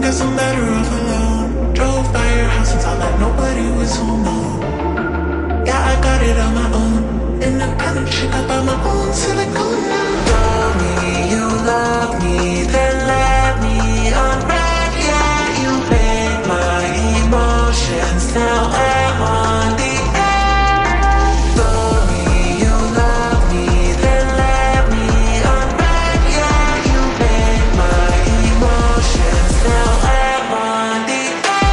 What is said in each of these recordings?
Guess I'm better off alone. Drove by your house and thought that nobody was home, no. Yeah, I got it on my own. Independent chick, I buy my own silicone now. Told me you love me, then let me unwrap. Yeah, you made my emotions, now I'm on the edge. Told me you love me, then let me unwrap. Yeah, you made my emotions, now I'm on the edge.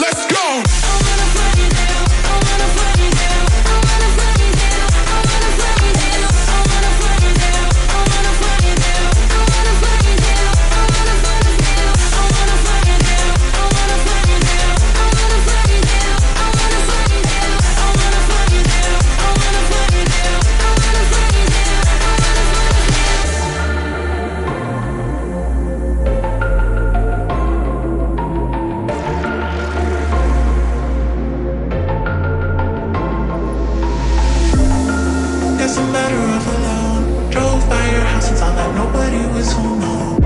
Let's go! Guess I'm better off alone. Drove by your house and thought that nobody was home, no.